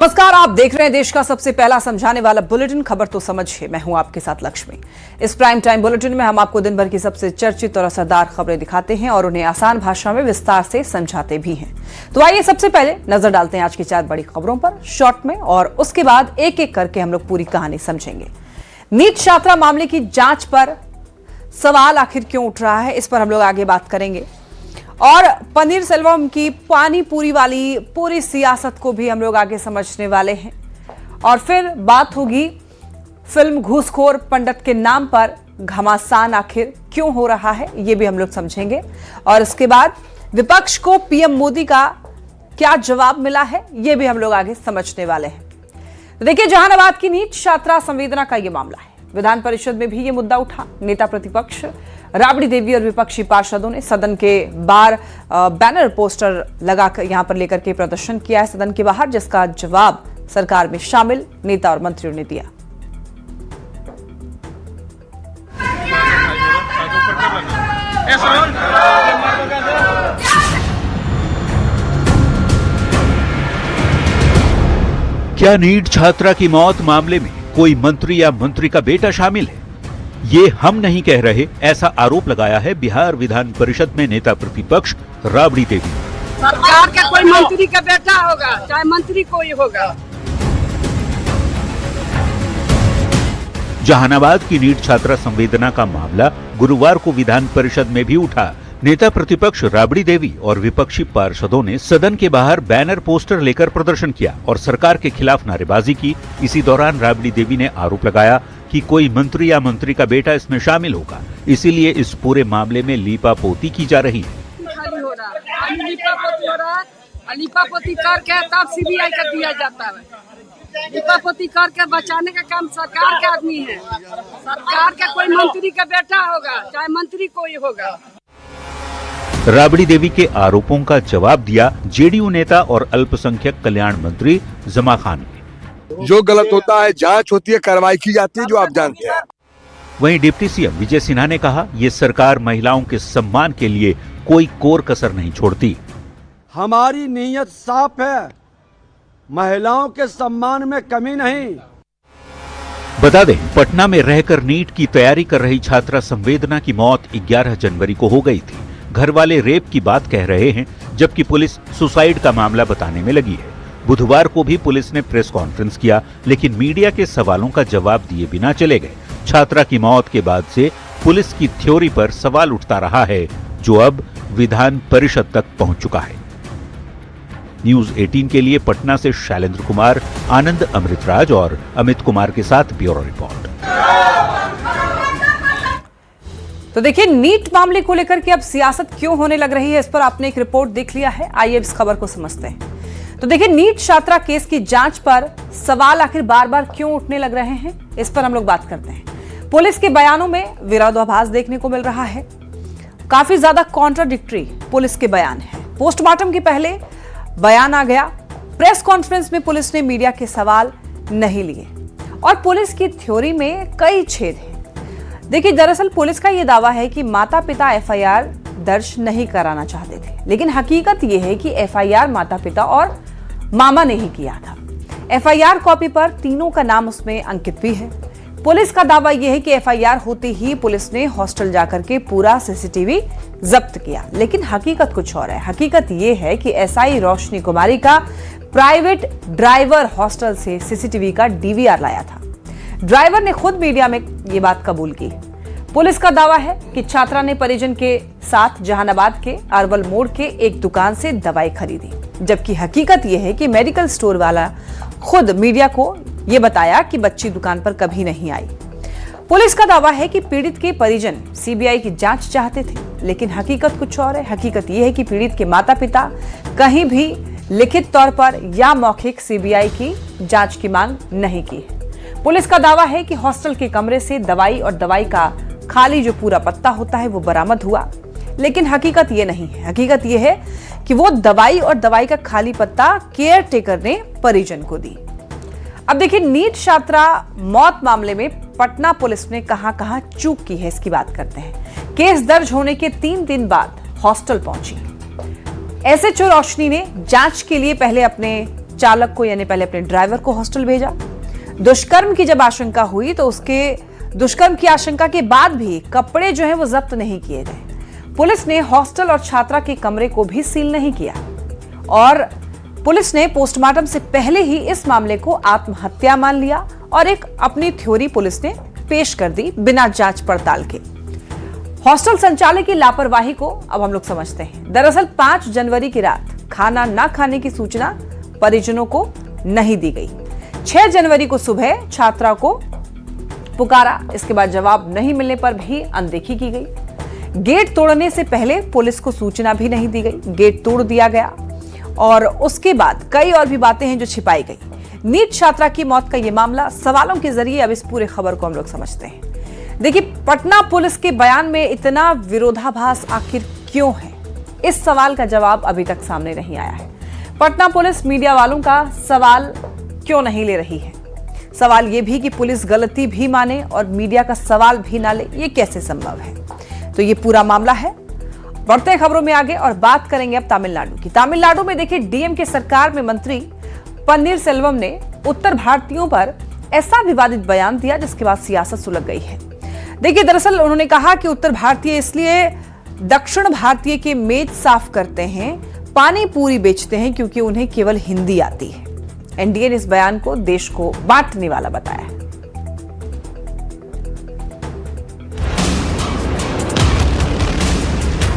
नमस्कार, आप देख रहे हैं देश का सबसे पहला समझाने वाला बुलेटिन खबर तो समझिए। मैं हूं आपके साथ लक्ष्मी। इस प्राइम टाइम बुलेटिन में हम आपको दिन भर की सबसे चर्चित और असरदार खबरें दिखाते हैं और उन्हें आसान भाषा में विस्तार से समझाते भी हैं। तो आइए सबसे पहले नजर डालते हैं आज की 4 बड़ी खबरों पर शॉर्ट में, और उसके बाद एक एक करके हम लोग पूरी कहानी समझेंगे। नीट छात्रा मामले की जांच पर सवाल आखिर क्यों उठ रहा है, इस पर हम लोग आगे बात करेंगे। और पनीर सेल्वम की पानी पूरी वाली पूरी सियासत को भी हम लोग आगे समझने वाले हैं। और फिर बात होगी फिल्म घूसखोर पंडित के नाम पर घमासान आखिर क्यों हो रहा है, ये भी हम लोग समझेंगे। और इसके बाद विपक्ष को पीएम मोदी का क्या जवाब मिला है, ये भी हम लोग आगे समझने वाले हैं। तो देखिए, जहानाबाद की नीट छात्रा संवेदना का ये मामला है। विधान परिषद में भी ये मुद्दा उठा। नेता प्रतिपक्ष राबड़ी देवी और विपक्षी पार्षदों ने सदन के बाहर बैनर पोस्टर लगाकर यहां पर लेकर के प्रदर्शन किया है सदन के बाहर, जिसका जवाब सरकार में शामिल नेता और मंत्रियों ने दिया। क्या नीट छात्रा की मौत मामले में कोई मंत्री या मंत्री का बेटा शामिल है? ये हम नहीं कह रहे, ऐसा आरोप लगाया है बिहार विधान परिषद में नेता प्रतिपक्ष राबड़ी देवी। सरकार का कोई मंत्री का बेटा होगा, चाहे मंत्री कोई होगा। जहानाबाद की नीट छात्रा संवेदना का मामला गुरुवार को विधान परिषद में भी उठा। नेता प्रतिपक्ष राबड़ी देवी और विपक्षी पार्षदों ने सदन के बाहर बैनर पोस्टर लेकर प्रदर्शन किया और सरकार के खिलाफ नारेबाजी की। इसी दौरान राबड़ी देवी ने आरोप लगाया कि कोई मंत्री या मंत्री का बेटा इसमें शामिल होगा, इसीलिए इस पूरे मामले में लीपापोती की जा रही है। लीपापोती करके तब सीबीआई का दिया जाता है। लीपापोती करके बचाने का काम सरकार के आदमी है। सरकार का कोई मंत्री का बेटा होगा, चाहे मंत्री कोई होगा। राबड़ी देवी के आरोपों का जवाब दिया जेडीयू नेता और अल्पसंख्यक कल्याण मंत्री जमा खान ने। जो गलत होता है जांच होती है, कार्रवाई की जाती है, जो आप जानते हैं। वहीं डिप्टी सीएम विजय सिन्हा ने कहा, ये सरकार महिलाओं के सम्मान के लिए कोई कोर कसर नहीं छोड़ती। हमारी नीयत साफ है, महिलाओं के सम्मान में कमी नहीं। बता दें, पटना में रहकर नीट की तैयारी कर रही छात्रा संवेदना की मौत 11 जनवरी को हो गई थी। घर वाले रेप की बात कह रहे हैं, जबकि पुलिस सुसाइड का मामला बताने में लगी है। बुधवार को भी पुलिस ने प्रेस कॉन्फ्रेंस किया, लेकिन मीडिया के सवालों का जवाब दिए बिना चले गए। छात्रा की मौत के बाद से पुलिस की थ्योरी पर सवाल उठता रहा है, जो अब विधान परिषद तक पहुंच चुका है। न्यूज 18 के लिए पटना से शैलेंद्र कुमार, आनंद अमृतराज और अमित कुमार के साथ ब्यूरो रिपोर्ट। तो देखिए, नीट मामले को लेकर के अब सियासत क्यों होने लग रही है, इस पर आपने एक रिपोर्ट देख लिया है। आइए इस खबर को समझते हैं। तो देखिए, नीट छात्रा केस की जांच पर सवाल आखिर बार बार क्यों उठने लग रहे हैं, इस पर हम लोग बात करते हैं। पुलिस के बयानों में विरोधाभास देखने को मिल रहा है। काफी ज्यादा कॉन्ट्राडिक्टरी पुलिस के बयान है। पोस्टमार्टम के पहले बयान आ गया, प्रेस कॉन्फ्रेंस में पुलिस ने मीडिया के सवाल नहीं लिए, और पुलिस की थ्योरी में कई छेद हैं। देखिए, दरअसल पुलिस का यह दावा है कि माता पिता एफआईआर दर्ज नहीं कराना चाहते थे, लेकिन हकीकत यह है कि एफआईआर माता पिता और मामा ने ही किया था। एफआईआर कॉपी पर तीनों का नाम उसमें अंकित भी है। पुलिस का दावा यह है कि एफआईआर होते ही पुलिस ने हॉस्टल जाकर के पूरा सीसीटीवी जब्त किया, लेकिन हकीकत कुछ और है। हकीकत यह है कि एसआई रोशनी कुमारी का प्राइवेट ड्राइवर हॉस्टल से सीसीटीवी का डीवीआर लाया था। ड्राइवर ने खुद मीडिया में ये बात कबूल की। पुलिस का दावा है कि छात्रा ने परिजन के साथ जहानाबाद के अरवल मोड़ के एक दुकान से दवाई खरीदी, जबकि हकीकत यह है कि मेडिकल स्टोर वाला खुद मीडिया को यह बताया कि बच्ची दुकान पर कभी नहीं आई। पुलिस का दावा है कि पीड़ित के परिजन सीबीआई की जांच चाहते थे, लेकिन हकीकत कुछ और है। हकीकत यह है कि पीड़ित के माता पिता कहीं भी लिखित तौर पर या मौखिक सीबीआई की जांच की मांग नहीं की है। पुलिस का दावा है कि हॉस्टल के कमरे से दवाई और दवाई का खाली जो पूरा पत्ता होता है वो बरामद हुआ, लेकिन हकीकत ये नहीं है। हकीकत ये है कि वो दवाई और दवाई का खाली पत्ता केयर टेकर ने परिजन को दी। अब देखिए, नीट छात्रा मौत मामले में पटना पुलिस ने कहां चूक की है, इसकी बात करते हैं। केस दर्ज होने के 3 दिन बाद हॉस्टल पहुंची एसएचओ रोशनी ने जांच के लिए पहले अपने चालक को यानी पहले अपने ड्राइवर को हॉस्टल भेजा। दुष्कर्म की जब आशंका हुई तो उसके दुष्कर्म की आशंका के बाद भी कपड़े जो है वो जब्त नहीं किए गए। पुलिस ने हॉस्टल और छात्रा के कमरे को भी सील नहीं किया और पुलिस ने पोस्टमार्टम से पहले ही इस मामले को आत्महत्या मान लिया और एक अपनी थ्योरी पुलिस ने पेश कर दी बिना जांच पड़ताल के। हॉस्टल संचालक की लापरवाही को अब हम लोग समझते हैं। दरअसल 5 जनवरी की रात खाना न खाने की सूचना परिजनों को नहीं दी गई। 6 जनवरी को सुबह छात्रा को पुकारा, इसके बाद जवाब नहीं मिलने पर भी अनदेखी की गई। गेट तोड़ने से पहले पुलिस को सूचना भी नहीं दी गई। गेट तोड़ दिया गया और उसके बाद कई और भी बातें हैं जो छिपाई गई। नीट छात्रा की मौत का यह मामला सवालों के जरिए अब इस पूरे खबर को हम लोग समझते हैं। देखिए, पटना पुलिस के बयान में इतना विरोधाभास आखिर क्यों है, इस सवाल का जवाब अभी तक सामने नहीं आया है। पटना पुलिस मीडिया वालों का सवाल क्यों नहीं ले रही है? सवाल यह भी कि पुलिस गलती भी माने और मीडिया का सवाल भी ना ले, ये कैसे संभव है? तो ये पूरा मामला है। बढ़ते हैं खबरों में आगे और बात करेंगे अब तमिलनाडु की। तमिलनाडु में देखिए, डीएमके सरकार में मंत्री पन्नीर सेल्वम ने उत्तर भारतीयों पर ऐसा विवादित बयान दिया जिसके बाद सियासत सुलग गई है। देखिए, दरअसल उन्होंने कहा कि उत्तर भारतीय इसलिए दक्षिण भारतीय के मेज साफ करते हैं, पानी पूरी बेचते हैं क्योंकि उन्हें केवल हिंदी आती है। एनडीए ने इस बयान को देश को बांटने वाला बताया है।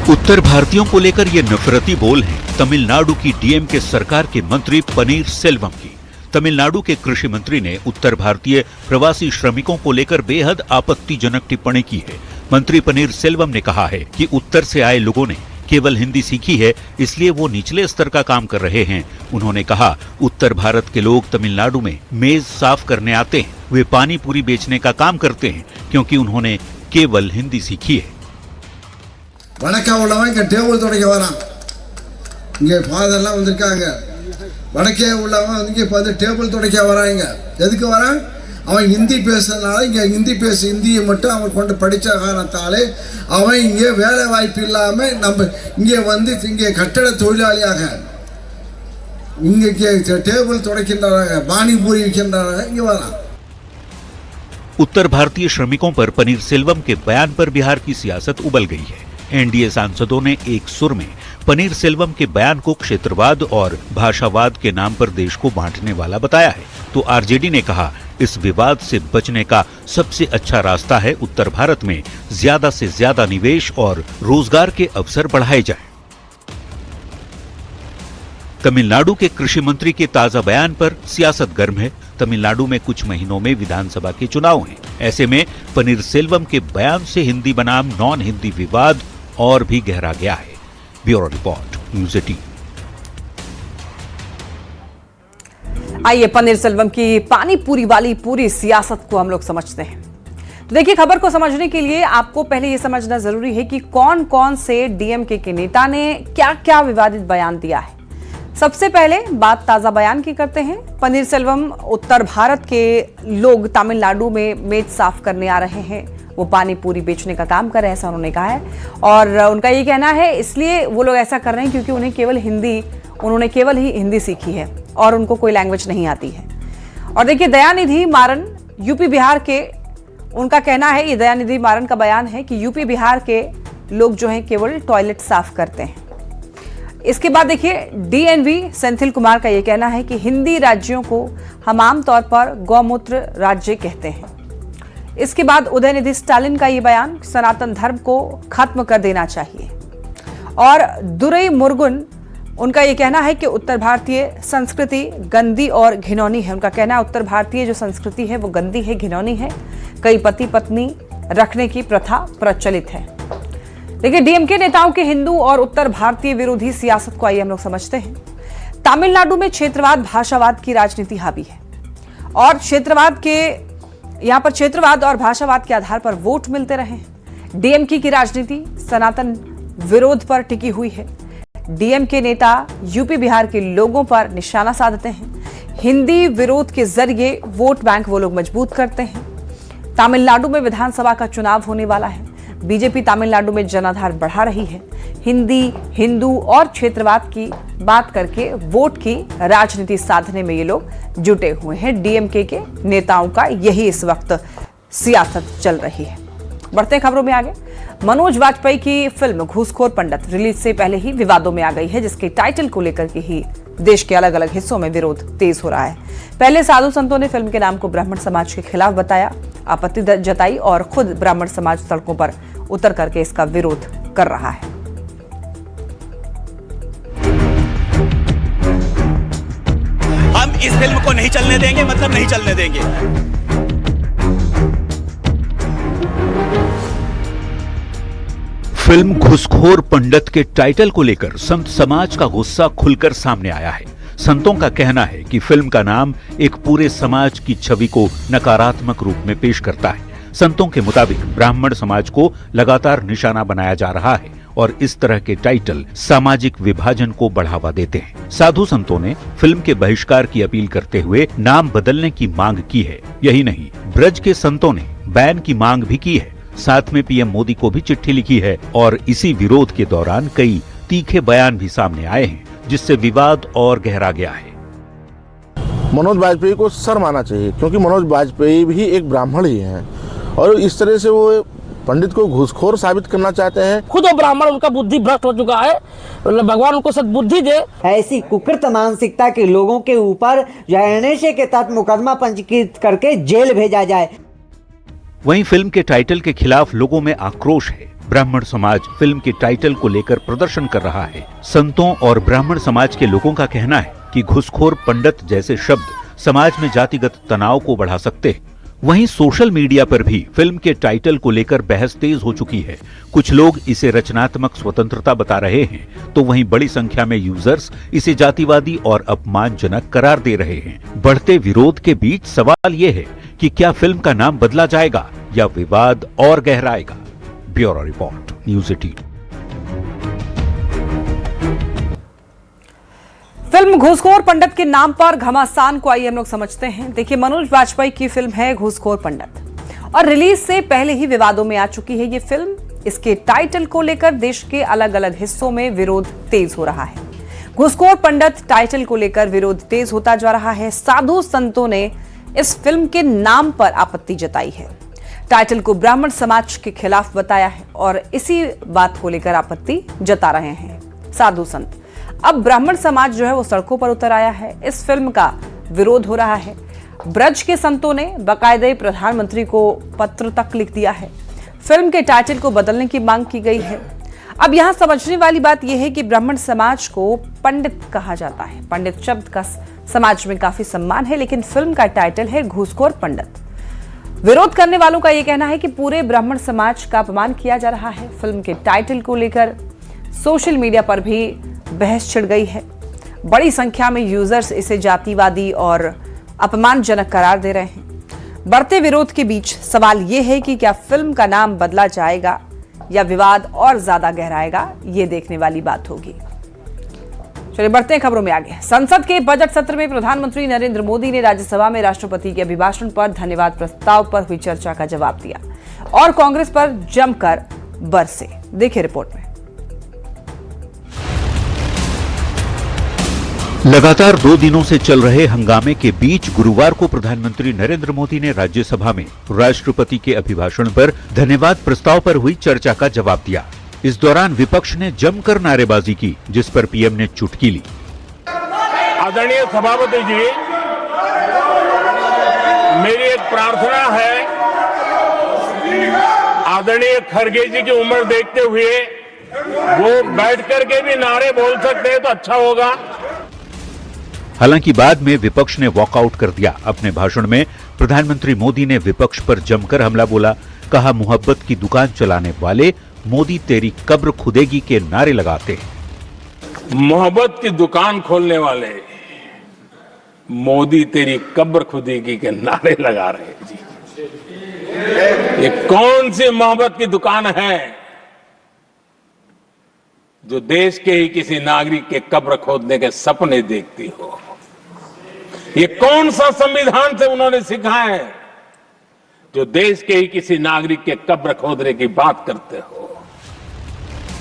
उत्तर भारतीयों को लेकर ये नफरती बोल हैं तमिलनाडु की डीएमके सरकार के मंत्री पनीर सेल्वम की। तमिलनाडु के कृषि मंत्री ने उत्तर भारतीय प्रवासी श्रमिकों को लेकर बेहद आपत्तिजनक टिप्पणी की है। मंत्री पनीर सेल्वम ने कहा है कि उत्तर से आए लोगों ने केवल हिंदी सीखी है, इसलिए वो निचले स्तर का काम कर रहे हैं। उन्होंने कहा, उत्तर भारत के लोग तमिलनाडु में मेज साफ करने आते हैं, वे पानी पूरी बेचने का काम करते हैं क्योंकि उन्होंने केवल हिंदी सीखी है। வணக்கம் உள்ளவன் இங்கே டேபிள் துடைக்க வரான். இங்கே ஃபாதர்லாம் வந்திருக்காங்க. வடக்கே உள்ளவன் இங்கே இப்போ வந்து டேபிள் துடைக்க வராங்க. எதுக்கு வரான்? அவன் ஹிந்தி பேசுறதுனால இங்கே ஹிந்தியை மட்டும் அவன் கொண்டு படித்த காரணத்தாலே அவன் இங்கே வேலை வாய்ப்பு இல்லாமல் நம்ம இங்கே வந்து இங்கே கட்டட தொழிலாளியாக இங்கே டேபிள் துடைக்கின்றாங்க, பானிபூரி விற்கின்றாங்க, இங்கே வரான்। उत्तर भारतीय श्रमिकों पर पनीर सेल्वम के बयान पर बिहार की सियासत उबल गई है। एनडीए सांसदों ने एक सुर में पनीर सेल्वम के बयान को क्षेत्रवाद और भाषावाद के नाम पर देश को बांटने वाला बताया है। तो आरजेडी ने कहा, इस विवाद से बचने का सबसे अच्छा रास्ता है उत्तर भारत में ज्यादा से ज्यादा निवेश और रोजगार के अवसर बढ़ाए जाएं। तमिलनाडु के कृषि मंत्री के ताजा बयान पर सियासत गर्म है। तमिलनाडु में कुछ महीनों में विधानसभा के चुनाव हैं। ऐसे में पनीर सेल्वम के बयान से हिंदी बनाम नॉन हिंदी विवाद और भी गहरा गया है। Bureau report, news 18। आइए पनीर सेल्वम की पानी पूरी वाली पूरी सियासत को हम लोग समझते हैं। तो देखिए, खबर को समझने के लिए आपको पहले यह समझना जरूरी है कि कौन कौन से डीएमके के नेता ने क्या क्या विवादित बयान दिया है। सबसे पहले बात ताजा बयान की करते हैं। पनीर सेल्वम उत्तर भारत के लोग तमिलनाडु में मेज साफ करने आ रहे हैं, वो पानी पूरी बेचने का काम कर रहे हैं, ऐसा उन्होंने कहा है। और उनका ये कहना है इसलिए वो लोग ऐसा कर रहे हैं क्योंकि उन्होंने केवल ही हिंदी सीखी है और उनको कोई लैंग्वेज नहीं आती है। और देखिए, दयानिधि मारन यूपी बिहार के, उनका कहना है, ये दयानिधि मारन का बयान है कि यूपी बिहार के लोग जो हैं केवल टॉयलेट साफ करते हैं। इसके बाद देखिए, डीएनवी सेंथिल कुमार का यह कहना है कि हिंदी राज्यों को हम आमतौर पर गौमूत्र राज्य कहते हैं। इसके बाद उदयनिधि स्टालिन का यह बयान, सनातन धर्म को खत्म कर देना चाहिए। और दुरई मुर्गुन, उनका यह कहना है कि उत्तर भारतीय संस्कृति गंदी और घिनौनी है। उनका कहना है उत्तर भारतीय जो संस्कृति है वो गंदी है, घिनौनी है, कई पति पत्नी रखने की प्रथा प्रचलित है। देखिए, डीएमके नेताओं के हिंदू और उत्तर भारतीय विरोधी सियासत को आइए हम लोग समझते हैं। तमिलनाडु में क्षेत्रवाद भाषावाद की राजनीति हावी है और यहाँ पर क्षेत्रवाद और भाषावाद के आधार पर वोट मिलते रहे हैं। डीएमके की राजनीति सनातन विरोध पर टिकी हुई है। डीएमके नेता यूपी बिहार के लोगों पर निशाना साधते हैं। हिंदी विरोध के जरिए वोट बैंक वो लोग मजबूत करते हैं। तमिलनाडु में विधानसभा का चुनाव होने वाला है। बीजेपी तमिलनाडु में जनाधार बढ़ा रही है। हिंदी, हिंदू और क्षेत्रवाद की बात करके वोट की राजनीति साधने में ये लोग जुटे हुए हैं। डीएमके के नेताओं का यही इस वक्त सियासत चल रही है। बढ़ते खबरों में आगे। मनोज वाजपेयी की फिल्म घूसखोर पंडित रिलीज से पहले ही विवादों में आ गई है, जिसके टाइटल को लेकर के ही देश के अलग अलग हिस्सों में विरोध तेज हो रहा है। पहले साधु संतों ने फिल्म के नाम को ब्राह्मण समाज के खिलाफ बताया, आपत्ति जताई और खुद ब्राह्मण समाज सड़कों पर उतर करके इसका विरोध कर रहा है। हम इस फिल्म को नहीं चलने देंगे, मतलब नहीं चलने देंगे। फिल्म घूसखोर पंडित के टाइटल को लेकर संत समाज का गुस्सा खुलकर सामने आया है। संतों का कहना है कि फिल्म का नाम एक पूरे समाज की छवि को नकारात्मक रूप में पेश करता है। संतों के मुताबिक ब्राह्मण समाज को लगातार निशाना बनाया जा रहा है और इस तरह के टाइटल सामाजिक विभाजन को बढ़ावा देते हैं। साधु संतों ने फिल्म के बहिष्कार की अपील करते हुए नाम बदलने की मांग की है। यही नहीं, ब्रज के संतों ने बैन की मांग भी की है। साथ में पीएम मोदी को भी चिट्ठी लिखी है और इसी विरोध के दौरान कई तीखे बयान भी सामने आए हैं, जिससे विवाद और गहरा गया है। मनोज वाजपेयी को सर माना चाहिए, क्योंकि मनोज वाजपेयी भी एक ब्राह्मण ही हैं और इस तरह से वो पंडित को घूसखोर साबित करना चाहते हैं। खुद वो ब्राह्मण, उनका बुद्धि भ्रष्ट हो चुका है। भगवान उनको सद्बुद्धि दे। ऐसी कुकृत मानसिकता के लोगों के ऊपर NSA के तहत मुकदमा पंजीकृत करके जेल भेजा जाए। वहीं फिल्म के टाइटल के खिलाफ लोगों में आक्रोश है। ब्राह्मण समाज फिल्म के टाइटल को लेकर प्रदर्शन कर रहा है। संतों और ब्राह्मण समाज के लोगों का कहना है कि घूसखोर पंडित जैसे शब्द समाज में जातिगत तनाव को बढ़ा सकते हैं। वहीं सोशल मीडिया पर भी फिल्म के टाइटल को लेकर बहस तेज हो चुकी है। कुछ लोग इसे रचनात्मक स्वतंत्रता बता रहे हैं, तो वहीं बड़ी संख्या में यूजर्स इसे जातिवादी और अपमानजनक करार दे रहे हैं। बढ़ते विरोध के बीच सवाल ये है कि क्या फिल्म का नाम बदला जाएगा या विवाद और गहराएगा। Bureau report, news 18। Film Ghooskhor Pandit के नाम पर घमासान को आइए हम लोग समझते हैं। देखिए, मनोज वाजपेयी की फिल्म है घूसखोर पंडित और रिलीज से पहले ही विवादों में आ चुकी है ये फिल्म। इसके टाइटल को लेकर देश के अलग अलग हिस्सों में विरोध तेज हो रहा है। घूसखोर पंडित टाइटल को लेकर विरोध तेज होता जा रहा है। साधु संतों ने इस फिल्म के नाम पर आपत्ति जताई है, टाइटल को ब्राह्मण समाज के खिलाफ बताया है और इसी बात को लेकर आपत्ति जता रहे हैं साधु संत। अब ब्राह्मण समाज जो है वो सड़कों पर उतर आया है। इस फिल्म का विरोध हो रहा है। ब्रज के संतों ने बाकायदे प्रधानमंत्री को पत्र तक लिख दिया है। फिल्म के टाइटल को बदलने की मांग की गई है। अब यहां समझने वाली बात यह है कि ब्राह्मण समाज को पंडित कहा जाता है। पंडित शब्द का समाज में काफी सम्मान है, लेकिन फिल्म का टाइटल है घूसखोर पंडित। विरोध करने वालों का यह कहना है कि पूरे ब्राह्मण समाज का अपमान किया जा रहा है। फिल्म के टाइटल को लेकर सोशल मीडिया पर भी बहस छिड़ गई है। बड़ी संख्या में यूजर्स इसे जातिवादी और अपमानजनक करार दे रहे हैं। बढ़ते विरोध के बीच सवाल यह है कि क्या फिल्म का नाम बदला जाएगा या विवाद और ज्यादा गहराएगा, ये देखने वाली बात होगी। चलिए बढ़ते हैं खबरों में आगे। संसद के बजट सत्र में प्रधानमंत्री नरेंद्र मोदी ने राज्यसभा में राष्ट्रपति के अभिभाषण पर धन्यवाद प्रस्ताव पर हुई चर्चा का जवाब दिया और कांग्रेस पर जमकर बरसे। देखिए रिपोर्ट में। लगातार 2 दिनों से चल रहे हंगामे के बीच गुरुवार को प्रधानमंत्री नरेंद्र मोदी ने राज्यसभा में राष्ट्रपति के अभिभाषण पर धन्यवाद प्रस्ताव पर हुई चर्चा का जवाब दिया। इस दौरान विपक्ष ने जमकर नारेबाजी की, जिस पर पीएम ने चुटकी ली। आदरणीय सभापति जी, मेरी एक प्रार्थना है, आदरणीय खड़गे जी की उम्र देखते हुए वो बैठ करके भी नारे बोल सकते हैं तो अच्छा होगा। हालांकि बाद में विपक्ष ने वॉकआउट कर दिया। अपने भाषण में प्रधानमंत्री मोदी ने विपक्ष पर जमकर हमला बोला। कहा, मोहब्बत की दुकान चलाने वाले मोदी तेरी कब्र खुदेगी के नारे लगाते हैं। मोहब्बत की दुकान खोलने वाले मोदी तेरी कब्र खुदेगी के नारे लगा रहे हैं जी। ये कौन सी मोहब्बत की दुकान है जो देश के ही किसी नागरिक के कब्र खोदने के सपने देखती हो? ये कौन सा संविधान से उन्होंने सीखा है जो देश के ही किसी नागरिक के कब्र खोदने की बात करते हो?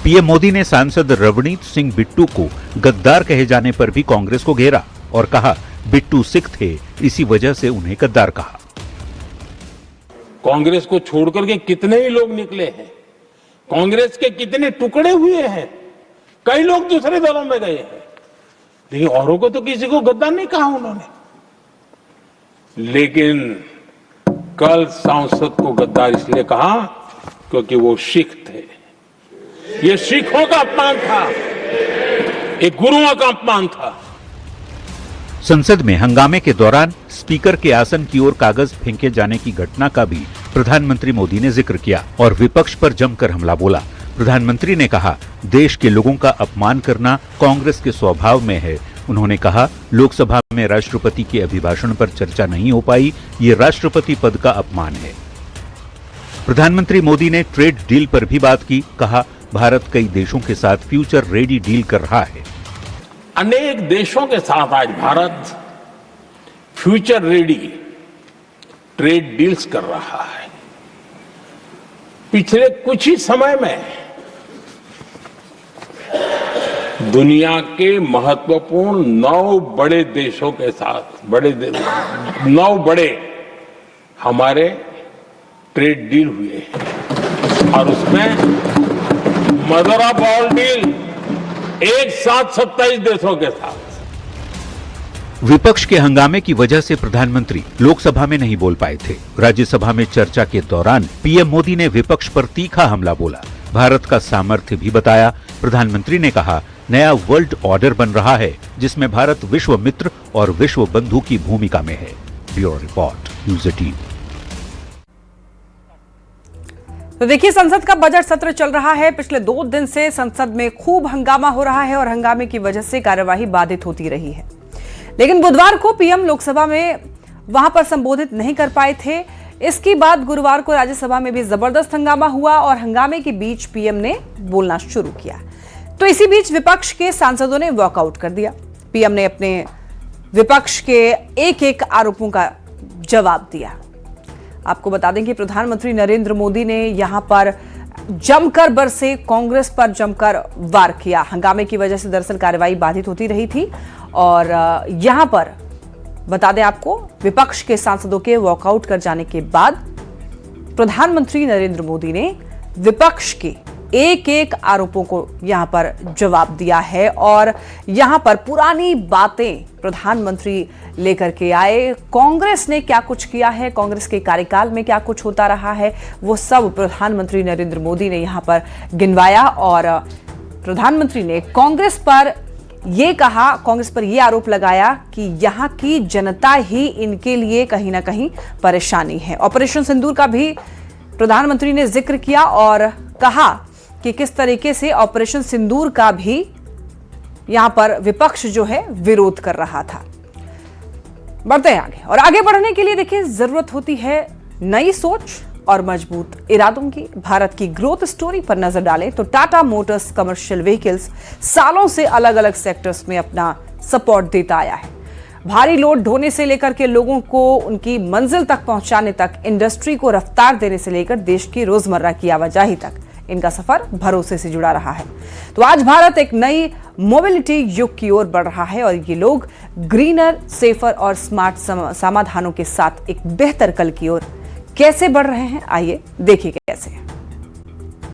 पीएम मोदी ने सांसद रवनीत सिंह बिट्टू को गद्दार कहे जाने पर भी कांग्रेस को घेरा और कहा बिट्टू सिख थे, इसी वजह से उन्हें गद्दार कहा। कांग्रेस को छोड़कर के कितने ही लोग निकले हैं, कांग्रेस के कितने टुकड़े हुए हैं, कई लोग दूसरे दलों में गए हैं, लेकिन औरों को तो किसी को गद्दार नहीं कहा उन्होंने। लेकिन कल सांसद को गद्दार इसलिए कहा क्योंकि वो सिख थे। ये सिखों का अपमान था, एक गुरुओं का अपमान था। संसद में हंगामे के दौरान स्पीकर के आसन की ओर कागज फेंके जाने की घटना का भी प्रधानमंत्री मोदी ने जिक्र किया और विपक्ष पर जमकर हमला बोला। प्रधानमंत्री ने कहा, देश के लोगों का अपमान करना कांग्रेस के स्वभाव में है। उन्होंने कहा, लोकसभा में राष्ट्रपति के अभिभाषण पर चर्चा नहीं हो पाई, ये राष्ट्रपति पद का अपमान है। प्रधानमंत्री मोदी ने ट्रेड डील पर भी बात की, कहा, भारत कई देशों के साथ फ्यूचर रेडी डील कर रहा है। अनेक देशों के साथ आज Bharat future ready trade deals कर रहा है। पिछले कुछ ही समय में दुनिया के महत्वपूर्ण 9 बड़े देशों के साथ 9 बड़े हमारे ट्रेड डील हुए हैं और उसमें मदर ऑफ ऑल डील एक साथ 27 देशों के साथ। विपक्ष के हंगामे की वजह से प्रधानमंत्री लोकसभा में नहीं बोल पाए थे। राज्यसभा में चर्चा के दौरान पीएम मोदी ने विपक्ष पर तीखा हमला बोला, भारत का सामर्थ्य भी बताया। प्रधानमंत्री ने कहा, नया वर्ल्ड ऑर्डर बन रहा है जिसमें भारत विश्व मित्र और विश्व बंधु की भूमिका में है। Bureau report, news 18। तो देखिए, संसद का बजट सत्र चल रहा है। पिछले 2 दिन से संसद में खूब हंगामा हो रहा है और हंगामे की वजह से कार्यवाही बाधित होती रही है। लेकिन बुधवार को पीएम लोकसभा में वहां पर संबोधित नहीं कर पाए थे। इसके बाद गुरुवार को राज्यसभा में भी जबरदस्त हंगामा हुआ और हंगामे के बीच पीएम ने बोलना शुरू किया। तो इसी बीच विपक्ष के सांसदों ने वॉकआउट कर दिया। पीएम ने अपने विपक्ष के एक आरोपों का जवाब दिया। आपको बता दें कि प्रधानमंत्री नरेंद्र मोदी ने यहां पर जमकर बरसे, कांग्रेस पर जमकर वार किया। हंगामे की वजह से दरअसल कार्यवाही बाधित होती रही थी और यहां पर बता दें आपको, विपक्ष के सांसदों के वॉकआउट कर जाने के बाद प्रधानमंत्री नरेंद्र मोदी ने विपक्ष के एक आरोपों को यहां पर जवाब दिया है और यहां पर पुरानी बातें प्रधानमंत्री लेकर के आए। कांग्रेस ने क्या कुछ किया है, कांग्रेस के कार्यकाल में क्या कुछ होता रहा है, वो सब प्रधानमंत्री नरेंद्र मोदी ने यहां पर गिनवाया और प्रधानमंत्री ने कांग्रेस पर ये आरोप लगाया कि यहां की जनता ही इनके लिए कहीं ना कहीं परेशानी है। ऑपरेशन सिंदूर का भी प्रधानमंत्री ने जिक्र किया और कहा कि किस तरीके से ऑपरेशन सिंदूर का भी यहां पर विपक्ष जो है विरोध कर रहा था। बढ़ते हैं आगे और आगे बढ़ने के लिए देखिए, जरूरत होती है नई सोच और मजबूत इरादों की। भारत की ग्रोथ स्टोरी पर नजर डालें तो टाटा मोटर्स कमर्शियल व्हीकल्स सालों से अलग अलग सेक्टर्स में अपना सपोर्ट देता आया है। भारी लोड ढोने से लेकर के लोगों को उनकी मंजिल तक पहुंचाने तक, इंडस्ट्री को रफ्तार देने से लेकर देश की रोजमर्रा की आवाजाही तक, इनका सफर भरोसे से जुड़ा रहा है। तो आज भारत एक नई मोबिलिटी युग की ओर बढ़ रहा है और ये लोग ग्रीनर, सेफर और स्मार्ट समाधानों के साथ एक बेहतर कल की ओर कैसे बढ़ रहे हैं, आइए देखिए कैसे।